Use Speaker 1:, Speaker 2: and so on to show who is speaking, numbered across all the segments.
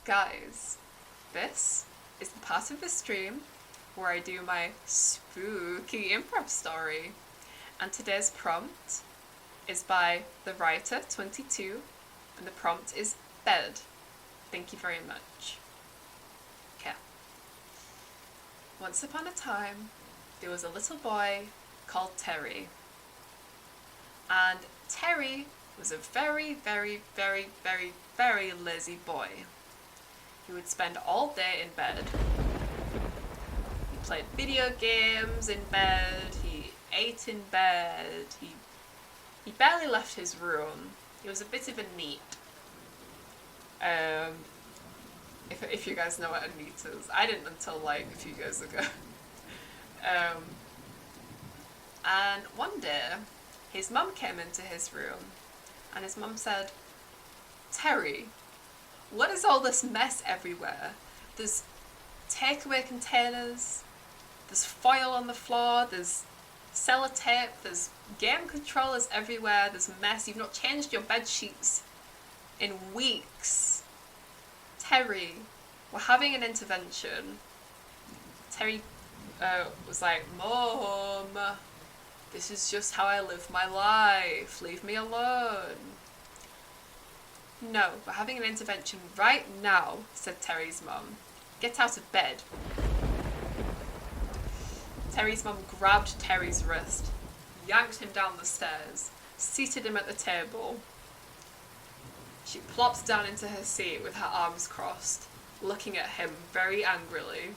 Speaker 1: Guys, this is the part of the stream where I do my spooky improv story. And today's prompt is by the writer 22, and the prompt is bed. Thank you very much. Okay. Once upon a time, there was a little boy called Terry. And Terry was a very, very, very, very, very lazy boy. He would spend all day in bed. He played video games in bed, he ate in bed, he barely left his room. He was a bit of a neat. If you guys know what a neat is. I didn't until like a few years ago. And one day, his mum came into his room, and his mum said, "Terry, what is all this mess everywhere? There's takeaway containers, there's foil on the floor, there's sellotape, there's game controllers everywhere, there's a mess. You've not changed your bed sheets in weeks. Terry, we're having an intervention." Terry was like, "Mom, this is just how I live my life. Leave me alone." "No, we're having an intervention right now," said Terry's mum. "Get out of bed." Terry's mum grabbed Terry's wrist, yanked him down the stairs, seated him at the table. She plopped down into her seat with her arms crossed, looking at him very angrily.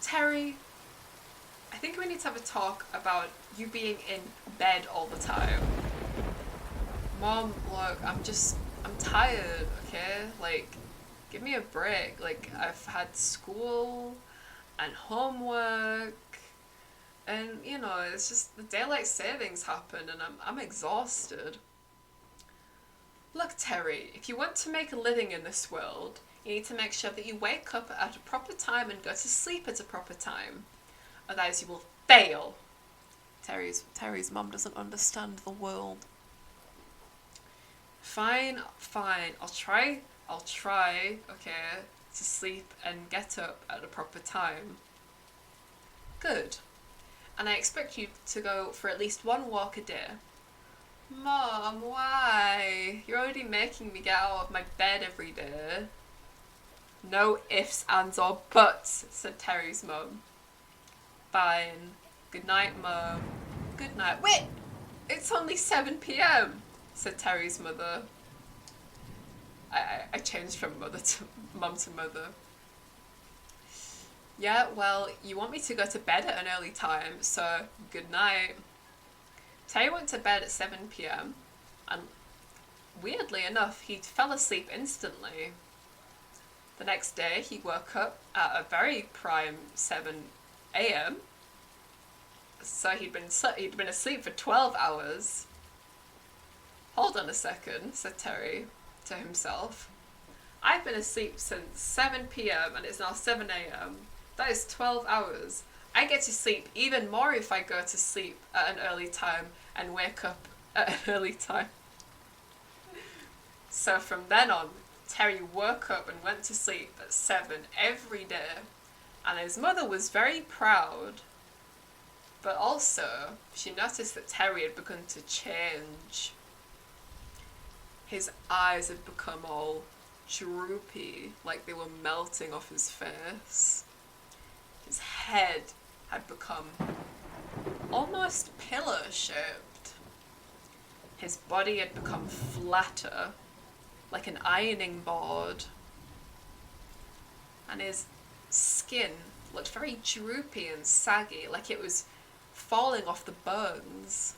Speaker 1: "Terry, I think we need to have a talk about you being in bed all the time." "Mom, look, I'm tired, okay? Like, give me a break. Like, I've had school and homework, and, you know, it's just the daylight savings happened, and I'm exhausted." "Look, Terry, if you want to make a living in this world, you need to make sure that you wake up at a proper time and go to sleep at a proper time. Otherwise you will fail." Terry's mum doesn't understand the world. Fine, I'll try, okay, to sleep and get up at a proper time." "Good. And I expect you to go for at least one walk a day." "Mom, why? You're already making me get out of my bed every day." "No ifs, ands, or buts," said Terry's mum. "Fine. Good night, Mum." "Good night." "Wait! It's only 7 p.m, said Terry's mother. I changed from mum to mother. "Yeah, well, you want me to go to bed at an early time, so good night." Terry went to bed at 7 p.m, and weirdly enough, he fell asleep instantly. The next day, he woke up at a very prime 7 a.m, so he'd been asleep for 12 hours. "Hold on a second," said Terry to himself. "I've been asleep since 7 p.m. and it's now 7 a.m. That is 12 hours. I get to sleep even more if I go to sleep at an early time and wake up at an early time." So from then on, Terry woke up and went to sleep at 7 every day, and his mother was very proud. But also, she noticed that Terry had begun to change. His eyes had become all droopy, like they were melting off his face. His head had become almost pillow-shaped. His body had become flatter, like an ironing board. And his skin looked very droopy and saggy, like it was falling off the bones.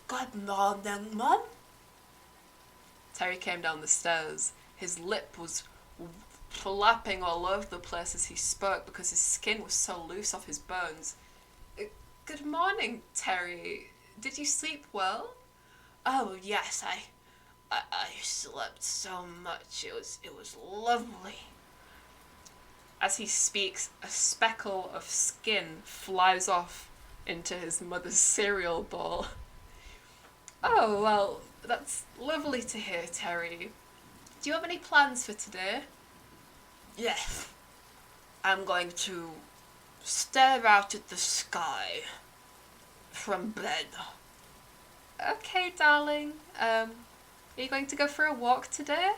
Speaker 1: "Good morning, Mum." Terry came down the stairs. His lip was flapping all over the place as he spoke because his skin was so loose off his bones. "Good morning, Terry. Did you sleep well?" "Oh yes, I slept so much. It was lovely." As he speaks, a speckle of skin flies off into his mother's cereal bowl. "Oh, well, That's lovely to hear, Terry. Do you have any plans for today? Yes. I'm going to stare out at the sky from bed. Okay, darling. Are you going to go for a walk today?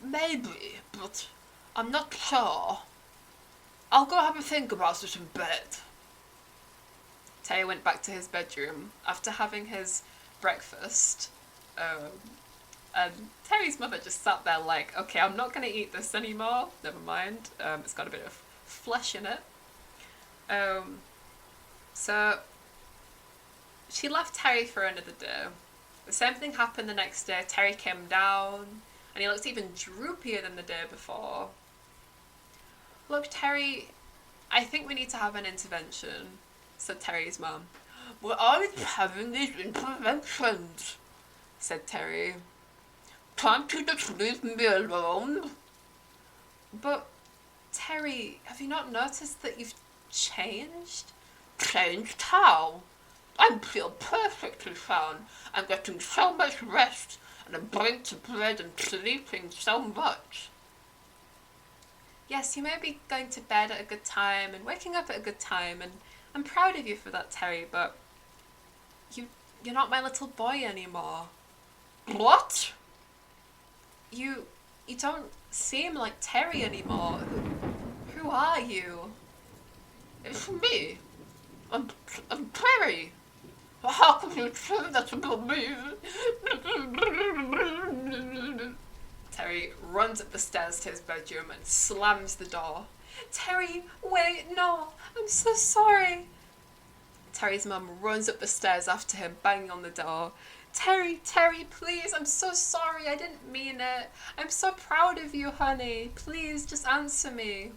Speaker 1: Maybe, but I'm not sure. I'll go have a think about it in bed. Terry went back to his bedroom after having his breakfast. And Terry's mother just sat there like, okay, I'm not going to eat this anymore. Never mind. It's got a bit of flesh in it. So she left Terry for another day. The same thing happened the next day. Terry came down and he looked even droopier than the day before. Look, Terry, I think we need to have an intervention, said Terry's mum. We're always having these interventions, said Terry. Can't you just leave me alone? But, Terry, have you not noticed that you've changed? Changed how? I feel perfectly fine. I'm getting so much rest, and I'm going to bed and sleeping so much. Yes, you may be going to bed at a good time and waking up at a good time, and I'm proud of you for that, Terry, but you're not my little boy anymore. What? You don't seem like Terry anymore. Who are you? It's me. I'm Terry. How can you say that about me? Terry runs up the stairs to his bedroom and slams the door. Terry, wait, no, I'm so sorry. Terry's mum runs up the stairs after him, banging on the door. Terry, please, I'm so sorry, I didn't mean it. I'm so proud of you, honey. Please, just answer me.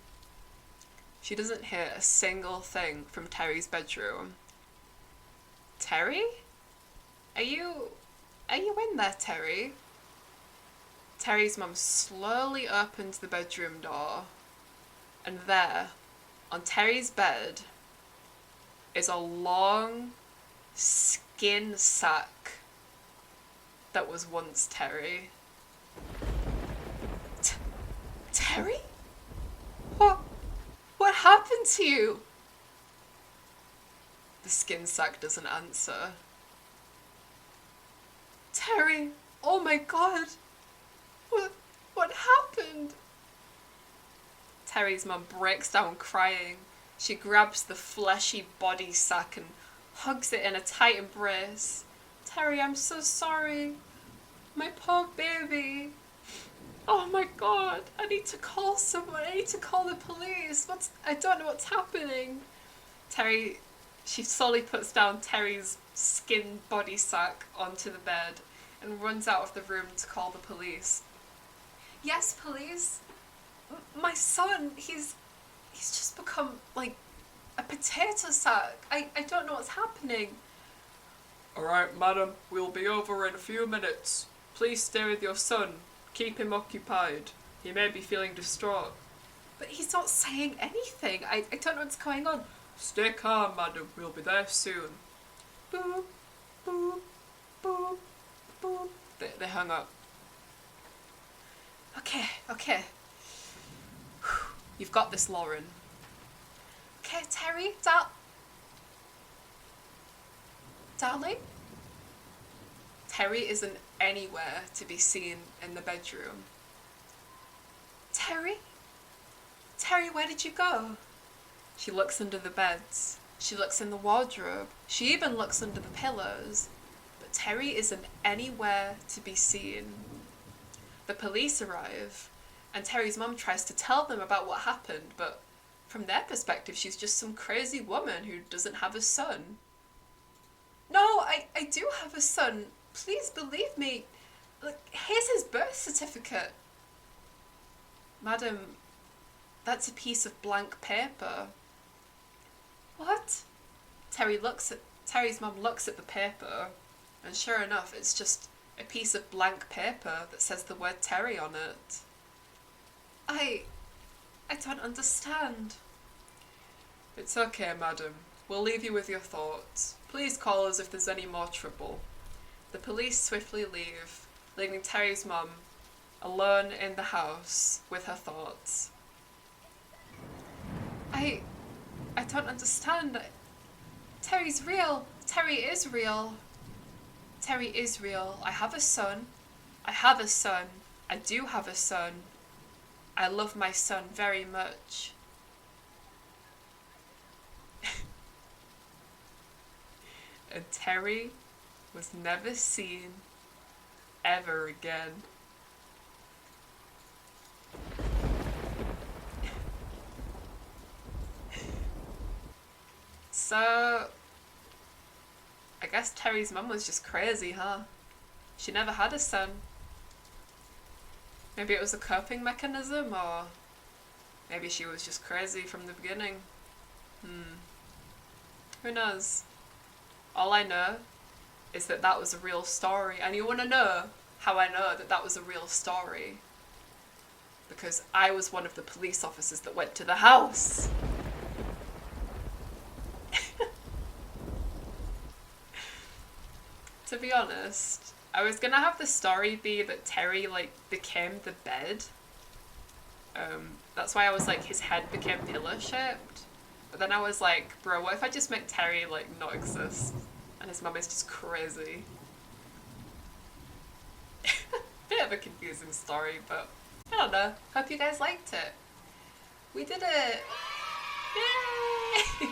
Speaker 1: She doesn't hear a single thing from Terry's bedroom. Terry? Are you in there, Terry? Terry's mum slowly opens the bedroom door, and there, on Terry's bed, is a long skin sack that was once Terry. Terry? What happened to you? The skin sack doesn't answer. Terry, oh my god. What happened? Terry's mum breaks down crying. She grabs the fleshy body sack and hugs it in a tight embrace. Terry, I'm so sorry. My poor baby. Oh my god, I need to call someone. I need to call the police. I don't know what's happening. Terry, she slowly puts down Terry's skin body sack onto the bed and runs out of the room to call the police. Yes, police. My son, he's just become like a potato sack. I don't know what's happening. Alright, madam, we'll be over in a few minutes. Please stay with your son. Keep him occupied. He may be feeling distraught. But he's not saying anything. I don't know what's going on. Stay calm, madam. We'll be there soon. Boop, boop, boop, boop. They hung up. Okay. You've got this, Lauren. Okay, Terry, darling? Terry isn't anywhere to be seen in the bedroom. Terry? Terry, where did you go? She looks under the beds. She looks in the wardrobe. She even looks under the pillows. But Terry isn't anywhere to be seen. The police arrive, and Terry's mum tries to tell them about what happened, but from their perspective, she's just some crazy woman who doesn't have a son. No, I do have a son. Please believe me. Look, here's his birth certificate. Madam, that's a piece of blank paper. What? Terry's mum looks at the paper, and sure enough, it's just a piece of blank paper that says the word Terry on it. I don't understand. It's okay, madam. We'll leave you with your thoughts. Please call us if there's any more trouble. The police swiftly leave, leaving Terry's mum alone in the house with her thoughts. I don't understand. Terry's real. Terry is real. Terry is real. I have a son. I have a son. I do have a son. I love my son very much. And Terry was never seen ever again. So, I guess Terry's mum was just crazy, huh? She never had a son. Maybe it was a coping mechanism, or maybe she was just crazy from the beginning. Who knows? All I know is that that was a real story. And you want to know how I know that that was a real story? Because I was one of the police officers that went to the house. To be honest, I was gonna have the story be that Terry, like, became the bed. That's why I was like, his head became pillow-shaped. But then I was like, bro, what if I just make Terry, like, not exist? And his mum is just crazy. Bit of a confusing story, but I don't know. Hope you guys liked it. We did it! Yay!